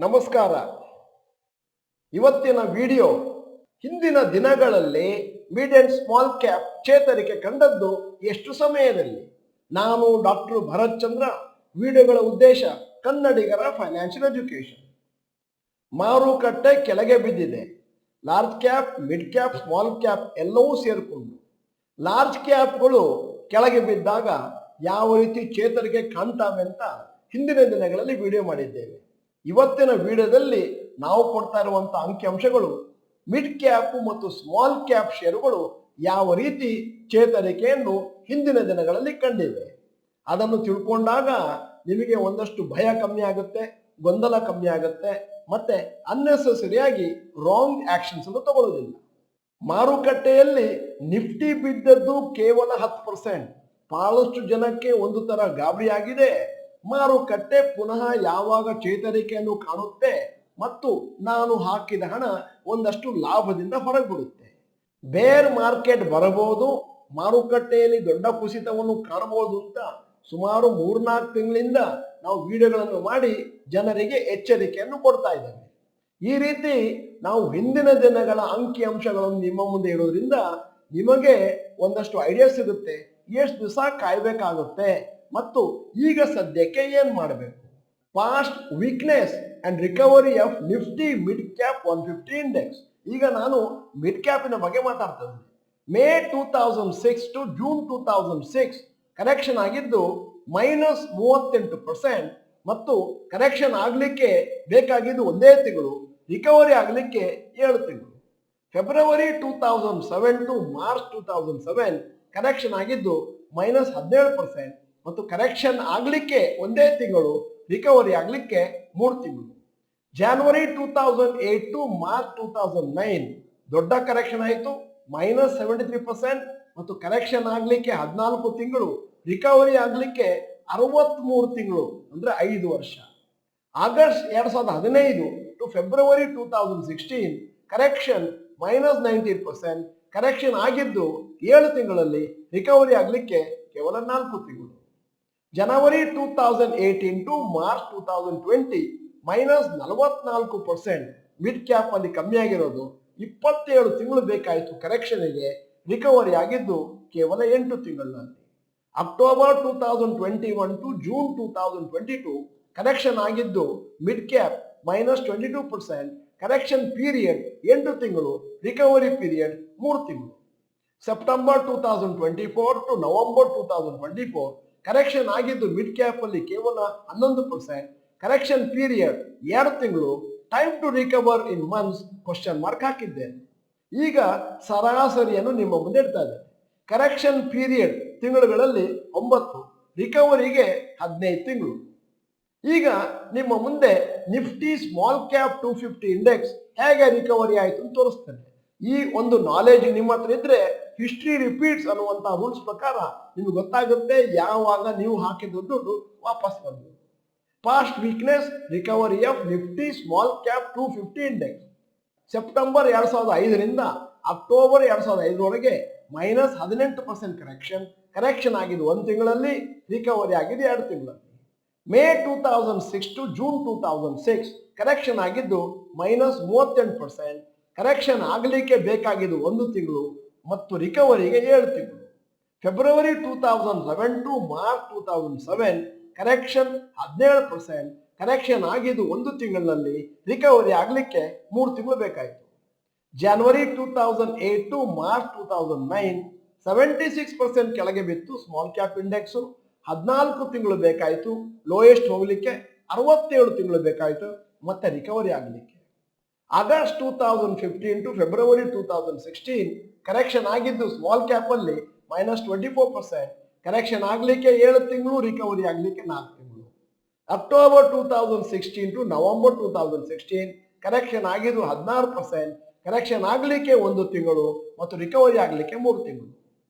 ನಮಸ್ಕಾರ. ಇವತ್ತಿನ ವಿಡಿಯೋ ಹಿಂದಿನ ದಿನಗಳಲ್ಲಿ ಮಿಡ್ ಅಂಡ್ ಸ್ಮಾಲ್ ಕ್ಯಾಪ್ ಚೇತರಿಕೆ ಕಂಡದ್ದು ಎಷ್ಟು ಸಮಯದಲ್ಲಿ. ನಾನು ಡಾಕ್ಟರ್ ಭರತ್ ಚಂದ್ರ. ವಿಡಿಯೋಗಳ ಉದ್ದೇಶ ಕನ್ನಡಿಗರ ಫೈನಾನ್ಷಿಯಲ್ ಎಜುಕೇಶನ್. ಮಾರುಕಟ್ಟೆ ಕೆಳಗೆ ಬಿದ್ದಿದೆ. Large cap, mid cap, small cap ಎಲ್ಲವೂ ಸೇರಿಕೊಂಡು ಲಾರ್ಜ್ ಕ್ಯಾಪ್ಗಳು ಕೆಳಗೆ ಬಿದ್ದಾಗ ಯಾವ ರೀತಿ ಚೇತರಿಕೆ ಕಾಣ್ತಾವೆ ಅಂತ ಹಿಂದಿನ ದಿನಗಳಲ್ಲಿ ವಿಡಿಯೋ ಮಾಡಿದ್ದೇವೆ. ಇವತ್ತಿನ ವಿಡಿಯೋದಲ್ಲಿ ನಾವು ಕೊಡ್ತಾ ಇರುವಂತ ಅಂಕಿಅಂಶಗಳು ಮಿಡ್ ಕ್ಯಾಪ್ ಮತ್ತು ಸ್ಮಾಲ್ ಕ್ಯಾಪ್ ಷೇರುಗಳು ಯಾವ ರೀತಿ ಚೇತರಿಕೆಯನ್ನು ಹಿಂದಿನ ದಿನಗಳಲ್ಲಿ ಕಂಡಿವೆ. ಅದನ್ನು ತಿಳ್ಕೊಂಡಾಗ ನಿಮಗೆ ಒಂದಷ್ಟು ಭಯ ಕಮ್ಮಿ ಆಗುತ್ತೆ, ಗೊಂದಲ ಕಮ್ಮಿ ಆಗುತ್ತೆ, ಮತ್ತೆ ಅನ್ನೆಸೆಸರಿಯಾಗಿ ರಾಂಗ್ ಆಕ್ಷನ್ಸ್ ಅನ್ನು ತಗೊಳ್ಳೋದಿಲ್ಲ. ಮಾರುಕಟ್ಟೆಯಲ್ಲಿ ನಿಫ್ಟಿ ಬಿದ್ದದ್ದು ಕೇವಲ 10%. ಬಹಳಷ್ಟು ಜನಕ್ಕೆ ಒಂದು ತರ ಗಾಬರಿ ಆಗಿದೆ. ಮಾರುಕಟ್ಟೆ ಪುನಃ ಯಾವಾಗ ಚೇತರಿಕೆಯನ್ನು ಕಾಣುತ್ತೆ ಮತ್ತು ನಾನು ಹಾಕಿದ ಹಣ ಒಂದಷ್ಟು ಲಾಭದಿಂದ ಹೊರಬಿಡುತ್ತೆ. ಬೇರ್ ಮಾರ್ಕೆಟ್ ಬರಬಹುದು, ಮಾರುಕಟ್ಟೆಯಲ್ಲಿ ದೊಡ್ಡ ಕುಸಿತವನ್ನು ಕಾಣಬಹುದು ಅಂತ ಸುಮಾರು 3-4 ತಿಂಗಳಿಂದ ನಾವು ವಿಡಿಯೋಗಳನ್ನು ಮಾಡಿ ಜನರಿಗೆ ಎಚ್ಚರಿಕೆಯನ್ನು ಕೊಡ್ತಾ ಇದ್ದೇವೆ. ಈ ರೀತಿ ನಾವು ಹಿಂದಿನ ದಿನಗಳ ಅಂಕಿಅಂಶಗಳನ್ನು ನಿಮ್ಮ ಮುಂದೆ ಇಡೋದ್ರಿಂದ ನಿಮಗೆ ಒಂದಷ್ಟು ಐಡಿಯಾ ಸಿಗುತ್ತೆ, ಎಷ್ಟು ದಿವಸ ಕಾಯ್ಬೇಕಾಗುತ್ತೆ ಮತ್ತು ಈಗ ಸದ್ಯಕ್ಕೆ ಏನ್ ಮಾಡಬೇಕು. Past weakness and recovery of Nifty mid cap 150 index. ಈಗ ನಾನು ಮಿಡ್ ಕ್ಯಾಪಿನ ಬಗ್ಗೆ ಮಾತಾಡ್ತಾ ಇದ್ದೀನಿ. ಮೇ 2006 ಟು ಜೂನ್ 2006 ಕರೆಕ್ಷನ್ ಆಗಿದ್ದು -38% ಮತ್ತು ಕರೆಕ್ಷನ್ ಆಗ್ಲಿಕ್ಕೆ ಬೇಕಾಗಿದ್ದು ಒಂದೇ ತಿಂಗಳು, ರಿಕವರಿ ಆಗ್ಲಿಕ್ಕೆ 7 ತಿಂಗಳು. ಫೆಬ್ರವರಿ 2007 ಟು ಮಾರ್ಚ್ 2007 ಕರೆಕ್ಷನ್ ಆಗಿದ್ದು -17% ಮತ್ತು ಕರೆಕ್ಷನ್ ಆಗ್ಲಿಕ್ಕೆ ಒಂದೇ ತಿಂಗಳು, ರಿಕವರಿ ಆಗ್ಲಿಕ್ಕೆ 3 ತಿಂಗಳು. ಜಾನ್ವರಿ 2008 ಟು ಮಾರ್ಚ್ 2009 ದೊಡ್ಡ ಕರೆಕ್ಷನ್ ಆಯಿತು, -73% ಮತ್ತು ಕರೆಕ್ಷನ್ ಆಗ್ಲಿಕ್ಕೆ 14 ತಿಂಗಳು, ರಿಕವರಿ ಆಗ್ಲಿಕ್ಕೆ 63 ತಿಂಗಳು, ಅಂದ್ರೆ 5 ವರ್ಷ. August 2015 to February 2016 correction -19%, correction ಆಗಿದ್ದು 7 ತಿಂಗಳಲ್ಲಿ, ರಿಕವರಿ ಆಗ್ಲಿಕ್ಕೆ ಕೇವಲ 4 ತಿಂಗಳು. January 2018 to March 2020 -44% mid cap ಅಲ್ಲಿ ಕಮ್ಮಿ ಆಗಿರೋದು, 27 ತಿಂಗಳು ಬೇಕಾಯಿತು ಕರೆಕ್ಷನ್ಗೆ, ರಿಕವರಿ ಆಗಿದ್ದು ಕೇವಲ 8 ತಿಂಗಳಲ್ಲಿ. ಅಕ್ಟೋಬರ್ 2021 ಟು ಜೂನ್ 2022 ಕರೆಕ್ಷನ್ ಆಗಿದ್ದು ಮಿಡ್ ಕ್ಯಾಪ್ -22%, ಕರೆಕ್ಷನ್ ಪೀರಿಯಡ್ 8 ತಿಂಗಳು, ರಿಕವರಿ ಪೀರಿಯಡ್ 3 ತಿಂಗಳು. ಸೆಪ್ಟೆಂಬರ್ 2024 ಟು ನವೆಂಬರ್ 2024 ಕರೆಕ್ಷನ್ ಆಗಿದ್ದು ಮಿಡ್ ಕ್ಯಾಪ್ ಅಲ್ಲಿ ಕೇವಲ 11%, ಕರೆಕ್ಷನ್ ಪೀರಿಯಡ್ 2 ತಿಂಗಳು, time to recover in months question mark ಹಾಕಿದ್ದೇನೆ. ಈಗ ಸರಾಸರಿಯನ್ನು ನಿಮ್ಮ ಮುಂದೆ ಇಡ್ತಾ ಇದೆ. ಕರೆಕ್ಷನ್ ಪೀರಿಯಡ್ ತಿಂಗಳುಗಳಲ್ಲಿ 9, ರಿಕವರಿಗೆ 15 ತಿಂಗಳು. ಈಗ ನಿಮ್ಮ ಮುಂದೆ ನಿಫ್ಟಿ ಸ್ಮಾಲ್ ಕ್ಯಾಪ್ 250 ಇಂಡೆಕ್ಸ್ ಹೇಗೆ ರಿಕವರಿ ಆಯಿತು ಅಂತ ತೋರಿಸ್ತೇನೆ. ಈ ಒಂದು ನಾಲೆಜ್ ನಿಮ್ಮ ಹತ್ರ ಇದ್ರೆ ಹಿಸ್ಟ್ರಿ ರಿಪೀಟ್ಸ್ ಅನ್ನುವಂತ ರೂಲ್ಸ್ ಪ್ರಕಾರ ನಿಮ್ಗೆ ಗೊತ್ತಾಗುತ್ತೆ ಯಾವಾಗ ನೀವು ಹಾಕಿದ ದುಡ್ಡು ವಾಪಸ್ ಬಂದು. Past weakness recovery of Nifty small cap 250 index. September 2005ರಿಂದ ಅಕ್ಟೋಬರ್ 2005 -18% ಕರೆಕ್ಷನ್ ಆಗಿದ್ದು 1 ತಿಂಗಳಲ್ಲಿ, ರಿಕವರಿ ಆಗಿದ್ದು 2 ತಿಂಗಳಲ್ಲಿ. ಮೇ 2006 ಟು ಜೂನ್ 2006 ಕರೆಕ್ಷನ್ ಆಗಿದ್ದು -38%, ಕರೆಕ್ಷನ್ ಆಗಲಿಕ್ಕೆ ಬೇಕಾಗಿದ್ದು 1 ತಿಂಗಳು ಮತ್ತು ರಿಕವರಿಗೆ 7 ತಿಂಗಳು. February 2007 to March 2007 correction 17%, correction ಆಗಿದ್ದು 1 ತಿಂಗಳಲ್ಲಿ, ರಿಕವರಿ ಆಗಲಿಕ್ಕೆ 3 ತಿಂಗಳು ಬೇಕಾಯಿತು. ಜನವರಿ 2008 ಟು ಮಾರ್ಚ್ 2009 76% ಕೆಳಗೆ ಬಿತ್ತು ಸ್ಮಾಲ್ ಕ್ಯಾಪ್ ಇಂಡೆಕ್ಸ್, 14 ತಿಂಗಳು ಬೇಕಾಯಿತು ಲೋಯೆಸ್ಟ್ ಹೋಗ್ಲಿಕ್ಕೆ, 67 ತಿಂಗಳು ಬೇಕಾಯಿತು ಮತ್ತೆ ರಿಕವರಿ ಆಗಲಿಕ್ಕೆ. ಆಗಸ್ಟ್ 2015 ಟು ಫೆಬ್ರವರಿ 2016 ಕರೆಕ್ಷನ್ ಆಗಿದ್ದು ಸ್ಮಾಲ್ ಕ್ಯಾಪ್ ಅಲ್ಲಿ -24%, ಕರೆಕ್ಷನ್ ಆಗ್ಲಿಕ್ಕೆ 7 ತಿಂಗಳು, ರಿಕವರಿ ಆಗ್ಲಿಕ್ಕೆ 4 ತಿಂಗಳು. ಅಕ್ಟೋಬರ್ 2016 ಟು ನವೆಂಬರ್ 2016 ಕರೆಕ್ಷನ್ ಆಗಿದ್ದು 16%, ಕರೆಕ್ಷನ್ ಆಗ್ಲಿಕ್ಕೆ 1 ತಿಂಗಳು ಮತ್ತು ರಿಕವರಿ ಆಗ್ಲಿಕ್ಕೆ 3 ತಿಂಗಳು.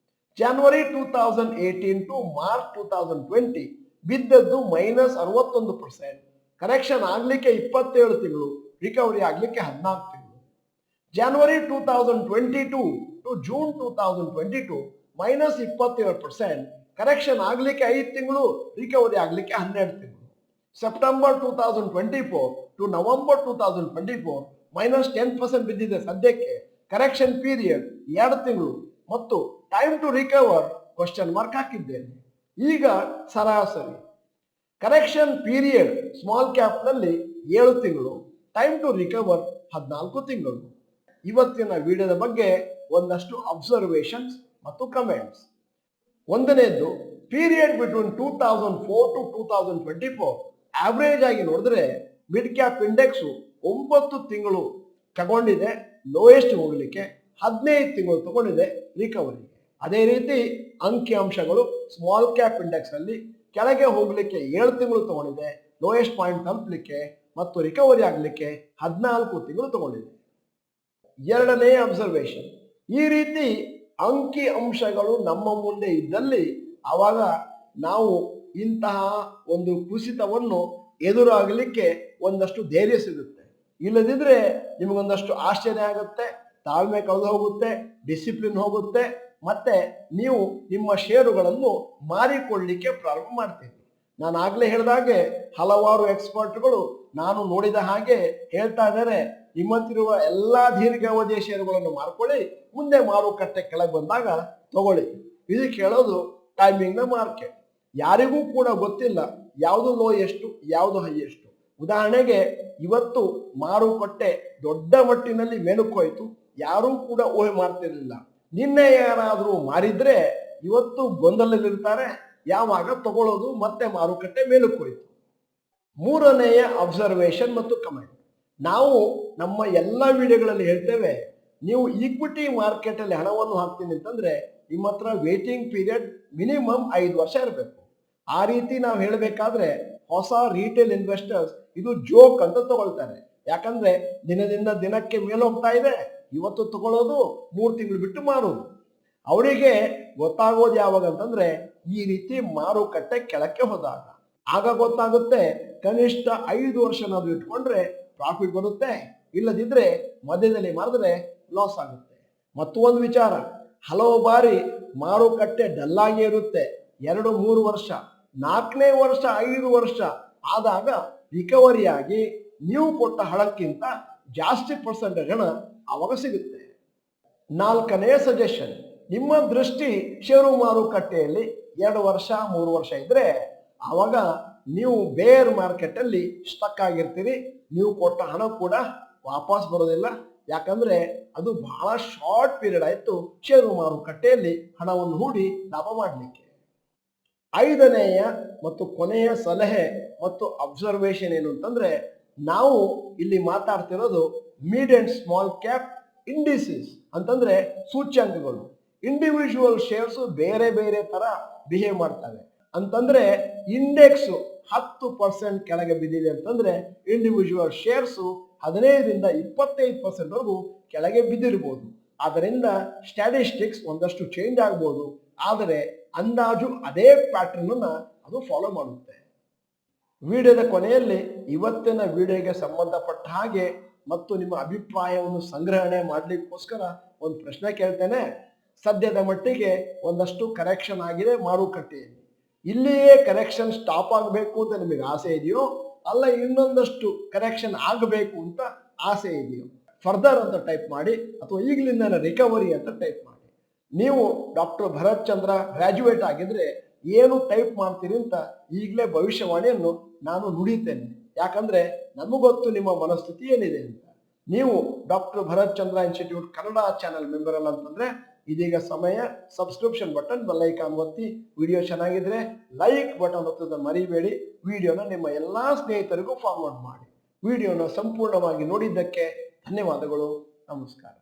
ಜನವರಿ 2018 ಟು ಮಾರ್ಚ್ 2020 ಬಿದ್ದದ್ದು -61%, ಕರೆಕ್ಷನ್ ಆಗ್ಲಿಕ್ಕೆ 27 ತಿಂಗಳು, ರಿಕವರಿ ಆಗ್ಲಿಕ್ಕೆ 14 ತಿಂಗಳು. ಜನವರಿ 2022 ಟು ಜೂನ್ 2022 -27%, ಕರೆಕ್ಷನ್ ಆಗ್ಲಿಕ್ಕೆ 5 ತಿಂಗಳು, ರಿಕವರಿ ಆಗ್ಲಿಕ್ಕೆ 12 ತಿಂಗಳು. ಸೆಪ್ಟೆಂಬರ್ 2024 ಟು ನವೆಂಬರ್ 2024 -10% ಬಿದ್ದಿದೆ ಸದ್ಯಕ್ಕೆ. ಕರೆಕ್ಷನ್ ಪೀರಿಯಡ್ 2 ತಿಂಗಳು ಮತ್ತು time to recover question mark ಹಾಕಿದ್ದೇನೆ. ಈಗ ಸರಾಸರಿ ಕರೆಕ್ಷನ್ ಪೀರಿಯಡ್ ಸ್ಮಾಲ್ ಕ್ಯಾಪ್ ನಲ್ಲಿ 7 ತಿಂಗಳು, ಟೈಮ್ ಟು ರಿಕವರ್ 14 ತಿಂಗಳು. ಇವತ್ತಿನ ವಿಡಿಯೋದ ಬಗ್ಗೆ ಒಂದಷ್ಟು ಅಬ್ಸರ್ವೇಷನ್ಸ್ ಮತ್ತು ಕಮೆಂಟ್ಸ್. ಒಂದನೇದು, ಪೀರಿಯಡ್ ಬಿಟ್ವೀನ್ 2004 ಟು 2024 ಆವರೇಜ್ ಆಗಿ ನೋಡಿದ್ರೆ ಮಿಡ್ ಕ್ಯಾಪ್ ಇಂಡೆಕ್ಸ್ 9 ತಿಂಗಳು ತಗೊಂಡಿದೆ ಲೋಯೆಸ್ಟ್ ಹೋಗ್ಲಿಕ್ಕೆ, 15 ತಿಂಗಳು ತಗೊಂಡಿದೆ ರಿಕವರಿಗೆ. ಅದೇ ರೀತಿ ಅಂಕಿಅಂಶಗಳು ಸ್ಮಾಲ್ ಕ್ಯಾಪ್ ಇಂಡೆಕ್ಸ್ ಅಲ್ಲಿ ಕೆಳಗೆ ಹೋಗ್ಲಿಕ್ಕೆ 7 ತಿಂಗಳು ತಗೊಂಡಿದೆ ಲೋಯೆಸ್ಟ್ ಪಾಯಿಂಟ್ ತಲುಪಲಿಕ್ಕೆ, ಮತ್ತು ರಿಕವರಿ ಆಗಲಿಕ್ಕೆ 14 ತಿಂಗಳು ತಗೊಂಡಿದೆ. ಎರಡನೇ ಅಬ್ಸರ್ವೇಷನ್, ಈ ರೀತಿ ಅಂಕಿ ಅಂಶಗಳು ನಮ್ಮ ಮುಂದೆ ಇದ್ದಲ್ಲಿ ಆವಾಗ ನಾವು ಇಂತಹ ಒಂದು ಕುಸಿತವನ್ನು ಎದುರಾಗಲಿಕ್ಕೆ ಒಂದಷ್ಟು ಧೈರ್ಯ ಸಿಗುತ್ತೆ. ಇಲ್ಲದಿದ್ರೆ ನಿಮಗೊಂದಷ್ಟು ಆಶ್ಚರ್ಯ ಆಗುತ್ತೆ, ತಾಳ್ಮೆ ಕಳೆದು ಹೋಗುತ್ತೆ, ಡಿಸಿಪ್ಲಿನ್ ಹೋಗುತ್ತೆ, ಮತ್ತೆ ನೀವು ನಿಮ್ಮ ಷೇರುಗಳನ್ನು ಮಾರಿಕೊಳ್ಳಲಿಕ್ಕೆ ಪ್ರಾರಂಭ ಮಾಡ್ತೀರಿ. ನಾನು ಆಗ್ಲೇ ಹೇಳಿದಾಗೆ ಹಲವಾರು ಎಕ್ಸ್ಪರ್ಟ್ಗಳು ನಾನು ನೋಡಿದ ಹಾಗೆ ಹೇಳ್ತಾ ಇದ್ದಾರೆ, ನಿಮ್ಮಂತಿರುವ ಎಲ್ಲಾ ದೀರ್ಘಾವಧಿಯ ಷೇರುಗಳನ್ನು ಮಾರ್ಕೊಳ್ಳಿ, ಮುಂದೆ ಮಾರುಕಟ್ಟೆ ಕೆಳಗೆ ಬಂದಾಗ ತಗೊಳ್ಳಿ. ಇದು ಕೇಳೋದು ಟೈಮಿಂಗ್ ನ ಮಾರ್ಕೆಟ್. ಯಾರಿಗೂ ಕೂಡ ಗೊತ್ತಿಲ್ಲ ಯಾವುದು ಲೋ ಎಷ್ಟು ಯಾವುದು ಹೈ ಎಷ್ಟು. ಉದಾಹರಣೆಗೆ ಇವತ್ತು ಮಾರುಕಟ್ಟೆ ದೊಡ್ಡ ಮಟ್ಟಿನಲ್ಲಿ ಮೇಲಕ್ಕೋಯ್ತು, ಯಾರೂ ಕೂಡ ಊಹೆ ಮಾಡ್ತಿರ್ಲಿಲ್ಲ. ನಿನ್ನೆ ಯಾರಾದರೂ ಮಾರಿದ್ರೆ ಇವತ್ತು ಗೊಂದಲದಲ್ಲಿರ್ತಾರೆ, ಯಾವಾಗ ತಗೊಳ್ಳೋದು, ಮತ್ತೆ ಮಾರುಕಟ್ಟೆ ಮೇಲಕ್ಕೋಯ್ತು. ಮೂರನೆಯ ಅಬ್ಸರ್ವೇಷನ್ ಮತ್ತು ಕಮೆಂಟ್, ನಾವು ನಮ್ಮ ಎಲ್ಲ ವಿಡಿಯೋಗಳಲ್ಲಿ ಹೇಳ್ತೇವೆ, ನೀವು ಈಕ್ವಿಟಿ ಮಾರ್ಕೆಟ್ ಅಲ್ಲಿ ಹಣವನ್ನು ಹಾಕ್ತೀನಿ ಅಂತಂದ್ರೆ ನಿಮ್ಮ ಹತ್ರ ವೇಟಿಂಗ್ ಪೀರಿಯಡ್ ಮಿನಿಮಮ್ 5 ವರ್ಷ ಇರಬೇಕು. ಆ ರೀತಿ ನಾವು ಹೇಳಬೇಕಾದ್ರೆ ಹೊಸ ರಿಟೇಲ್ ಇನ್ವೆಸ್ಟರ್ಸ್ ಇದು ಜೋಕ್ ಅಂತ ತಗೊಳ್ತಾರೆ. ಯಾಕಂದ್ರೆ ದಿನದಿಂದ ದಿನಕ್ಕೆ ಮೇಲೆ ಹೋಗ್ತಾ ಇದೆ, ಇವತ್ತು ತಗೊಳ್ಳೋದು 3 ತಿಂಗಳು ಬಿಟ್ಟು ಮಾರೋದು. ಅವರಿಗೆ ಗೊತ್ತಾಗೋದು ಯಾವಾಗ ಅಂತಂದ್ರೆ ಈ ರೀತಿ ಮಾರುಕಟ್ಟೆ ಕೆಳಕ್ಕೆ ಹೋದಾಗ. ಆಗ ಗೊತ್ತಾಗುತ್ತೆ ಕನಿಷ್ಠ 5 ವರ್ಷನಾದ್ರೂ ಇಟ್ಕೊಂಡ್ರೆ ಪ್ರಾಫಿಟ್ ಬರುತ್ತೆ, ಇಲ್ಲದಿದ್ರೆ ಮಧ್ಯದಲ್ಲಿ ಮಾರಿದ್ರೆ ಲಾಸ್ ಆಗುತ್ತೆ. ಮತ್ತು ಒಂದು ವಿಚಾರ, ಹಲವು ಬಾರಿ ಮಾರುಕಟ್ಟೆ ಡಲ್ಲಾಗಿ ಇರುತ್ತೆ, 2-3 ವರ್ಷ, 4ನೇ ವರ್ಷ 5 ವರ್ಷ ಆದಾಗ ರಿಕವರಿ ಆಗಿ ನೀವು ಕೊಟ್ಟ ಹಣಕ್ಕಿಂತ ಜಾಸ್ತಿ ಪರ್ಸೆಂಟೇಜ್ ಹಣ ಅವಾಗ ಸಿಗುತ್ತೆ. 4ನೇ ಸಜೆಷನ್, ನಿಮ್ಮ ದೃಷ್ಟಿ ಷೇರು ಮಾರುಕಟ್ಟೆಯಲ್ಲಿ 2 ವರ್ಷ 3 ವರ್ಷ ಇದ್ರೆ ಆವಾಗ ನೀವು ಬೇರ್ ಮಾರ್ಕೆಟ್ ಅಲ್ಲಿ ಸ್ಟಕ್ ಆಗಿರ್ತೀರಿ, ನೀವು ಕೊಟ್ಟ ಹಣ ಕೂಡ ವಾಪಸ್ ಬರೋದಿಲ್ಲ. ಯಾಕಂದ್ರೆ ಅದು ಬಹಳ ಶಾರ್ಟ್ ಪೀರಿಯಡ್ ಆಯ್ತು ಷೇರು ಮಾರುಕಟ್ಟೆಯಲ್ಲಿ ಹಣವನ್ನು ಹೂಡಿ ಲಾಭ ಮಾಡಲಿಕ್ಕೆ. 5ನೆಯ ಮತ್ತು ಕೊನೆಯ ಸಲಹೆ ಮತ್ತು ಅಬ್ಸರ್ವೇಷನ್ ಏನು ಅಂತಂದ್ರೆ, ನಾವು ಇಲ್ಲಿ ಮಾತಾಡ್ತಿರೋದು ಮಿಡ್ ಅಂಡ್ ಸ್ಮಾಲ್ ಕ್ಯಾಪ್ ಇಂಡಿಸಿಸ್ ಅಂತಂದ್ರೆ ಸೂಚ್ಯಂಕಗಳು. ಇಂಡಿವಿಜುವಲ್ ಶೇರ್ಸ್ ಬೇರೆ ಬೇರೆ ತರ ಬಿಹೇವ್ ಮಾಡ್ತವೆ. ಅಂತಂದ್ರೆ ಇಂಡೆಕ್ಸ್ 10% ಕೆಳಗೆ ಬಿದ್ದಿದೆ ಅಂತಂದ್ರೆ ಇಂಡಿವಿಜುವಲ್ ಶೇರ್ಸ್ 15ರಿಂದ 25% ವರೆಗೂ ಕೆಳಗೆ ಬಿದ್ದಿರಬಹುದು. ಆದ್ದರಿಂದ ಸ್ಟ್ಯಾಟಿಸ್ಟಿಕ್ಸ್ ಒಂದಷ್ಟು ಚೇಂಜ್ ಆಗ್ಬೋದು, ಆದರೆ ಅಂದಾಜು ಅದೇ ಪ್ಯಾಟರ್ನ್ ಅನ್ನ ಅದು ಫಾಲೋ ಮಾಡುತ್ತೆ. ವಿಡಿಯೋದ ಕೊನೆಯಲ್ಲಿ ಇವತ್ತಿನ ವಿಡಿಯೋಗೆ ಸಂಬಂಧಪಟ್ಟ ಹಾಗೆ ಮತ್ತು ನಿಮ್ಮ ಅಭಿಪ್ರಾಯವನ್ನು ಸಂಗ್ರಹಣೆ ಮಾಡ್ಲಿಕ್ಕೋಸ್ಕರ ಒಂದು ಪ್ರಶ್ನೆ ಕೇಳ್ತೇನೆ. ಸದ್ಯದ ಮಟ್ಟಿಗೆ ಒಂದಷ್ಟು ಕರೆಕ್ಷನ್ ಆಗಿದೆ ಮಾರುಕಟ್ಟೆಯಲ್ಲಿ, ಇಲ್ಲಿಯೇ ಕರೆಕ್ಷನ್ ಸ್ಟಾಪ್ ಆಗಬೇಕು ಅಂತ ನಿಮಗೆ ಆಸೆ ಇದೆಯೋ, ಅಲ್ಲ ಇನ್ನೊಂದಷ್ಟು ಕರೆಕ್ಷನ್ ಆಗಬೇಕು ಅಂತ ಆಸೆ ಇದೆಯೋ? ಫರ್ದರ್ ಅಂತ ಟೈಪ್ ಮಾಡಿ, ಅಥವಾ ಈಗಲಿಂದ ರಿಕವರಿ ಅಂತ ಟೈಪ್ ಮಾಡಿ. ನೀವು ಡಾಕ್ಟರ್ ಭರತ್ ಚಂದ್ರ ಗ್ರಾಜ್ಯುಯೇಟ್ ಆಗಿದ್ರೆ ಏನು ಟೈಪ್ ಮಾಡ್ತೀರಿ ಅಂತ ಈಗಲೇ ಭವಿಷ್ಯವಾಣಿಯನ್ನು ನಾನು ನುಡಿತೇನೆ. ಯಾಕಂದ್ರೆ ನಮಗೊತ್ತು ನಿಮ್ಮ ಮನಸ್ಥಿತಿ ಏನಿದೆ ಅಂತ. ನೀವು ಡಾಕ್ಟರ್ ಭರತ್ ಚಂದ್ರ ಇನ್ಸ್ಟಿಟ್ಯೂಟ್ ಕನ್ನಡ ಚಾನೆಲ್ ಮೆಂಬರ್ ಅಲ್ಲ ಅಂತಂದ್ರೆ ಇದೀಗ ಸಮಯ, ಸಬ್ಸ್ಕ್ರಿಪ್ಷನ್ ಬಟನ್, ಬೆಲ್ ಐಕಾನ್ ಒತ್ತಿ. ವಿಡಿಯೋ ಚೆನ್ನಾಗಿದ್ರೆ ಲೈಕ್ ಬಟನ್ ಒತ್ತೋದನ್ನ ಮರಿಬೇಡಿ. ವಿಡಿಯೋನ ನಿಮ್ಮ ಎಲ್ಲಾ ಸ್ನೇಹಿತರಿಗೂ ಫಾರ್ವರ್ಡ್ ಮಾಡಿ. ವಿಡಿಯೋನ ಸಂಪೂರ್ಣವಾಗಿ ನೋಡಿದ್ದಕ್ಕೆ ಧನ್ಯವಾದಗಳು. ನಮಸ್ಕಾರ.